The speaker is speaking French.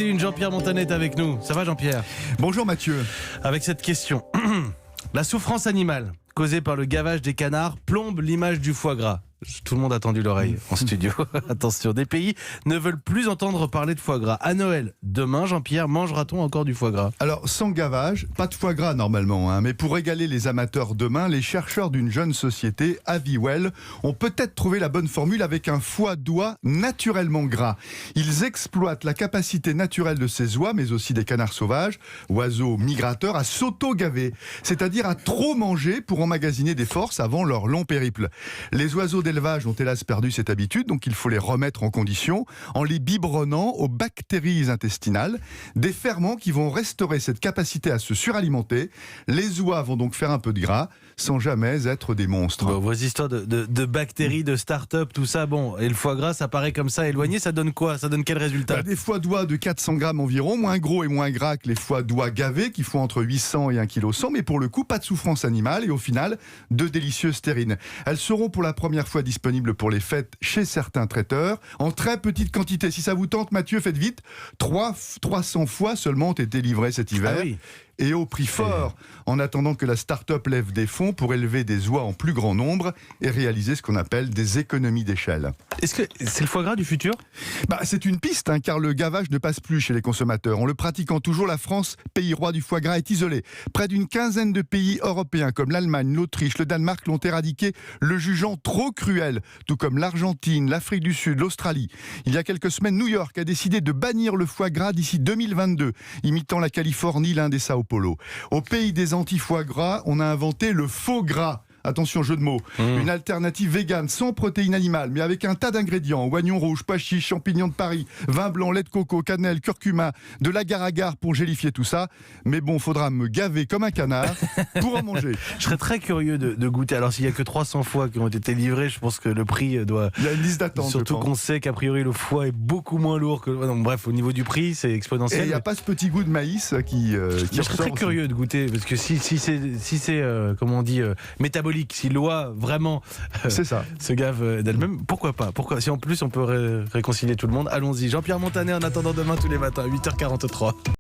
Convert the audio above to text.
Jean-Pierre Montanet est avec nous. Ça va Jean-Pierre? Bonjour Mathieu. Avec cette question. La souffrance animale causée par le gavage des canards plombe l'image du foie gras. Tout le monde a tendu l'oreille en studio. Attention, des pays ne veulent plus entendre parler de foie gras. À Noël, demain, Jean-Pierre, mangera-t-on encore du foie gras? Alors, sans gavage, pas de foie gras normalement, mais pour régaler les amateurs demain, les chercheurs d'une jeune société, Aviwell, ont peut-être trouvé la bonne formule avec un foie d'oie naturellement gras. Ils exploitent la capacité naturelle de ces oies, mais aussi des canards sauvages, oiseaux migrateurs, à s'auto-gaver, c'est-à-dire à trop manger pour emmagasiner des forces avant leur long périple. Les oiseaux d'élevage ont hélas perdu cette habitude, donc il faut les remettre en condition en les biberonnant aux bactéries intestinales, des ferments qui vont restaurer cette capacité à se suralimenter. Les oies vont donc faire un peu de gras sans jamais être des monstres. Bon, vos histoires de bactéries, de start-up, tout ça, bon, et le foie gras, ça paraît comme ça éloigné, ça donne quoi? Ça donne quel résultat? Des foies d'oie de 400 grammes environ, moins gros et moins gras que les foies d'oie gavés qui font entre 800 et 1,1 kg, mais pour le coup, pas de souffrance animale et au final, de délicieuses terrines. Elles seront pour la première fois disponibles pour les fêtes chez certains traiteurs, en très petite quantité. Si ça vous tente, Mathieu, faites vite. 300 fois seulement ont été livrés cet hiver. Ah oui. Et au prix fort, en attendant que la start-up lève des fonds pour élever des oies en plus grand nombre et réaliser ce qu'on appelle des économies d'échelle. Est-ce que c'est le foie gras du futur? C'est une piste, car le gavage ne passe plus chez les consommateurs. En le pratiquant toujours, la France, pays roi du foie gras, est isolée. Près d'une quinzaine de pays européens, comme l'Allemagne, l'Autriche, le Danemark, l'ont éradiqué, le jugeant trop cruel, tout comme l'Argentine, l'Afrique du Sud, l'Australie. Il y a quelques semaines, New York a décidé de bannir le foie gras d'ici 2022, imitant la Californie, l'Inde et Sao Paulo. Au pays des anti-foie gras, on a inventé le faux gras. Attention, jeu de mots. Une alternative végane sans protéines animales, mais avec un tas d'ingrédients. Oignons rouges, pois chiches, champignons de Paris, vin blanc, lait de coco, cannelle, curcuma, de l'agar-agar pour gélifier tout ça. Mais bon, faudra me gaver comme un canard pour en manger. Je serais très curieux de goûter. Alors, s'il n'y a que 300 foies qui ont été livrés, je pense que le prix doit... Il y a une liste d'attente. Surtout qu'on sait qu'a priori, le foie est beaucoup moins lourd que... Donc, bref, au niveau du prix, c'est exponentiel. Et il n'y a pas ce petit goût de maïs qui je serais très curieux de goûter, parce que si c'est comment on dit, métabolique, si l'oie vraiment c'est ça. se gave d'elle-même, pourquoi pas? Si en plus on peut réconcilier tout le monde, allons-y. Jean-Pierre Montanet en attendant demain tous les matins à 8h43.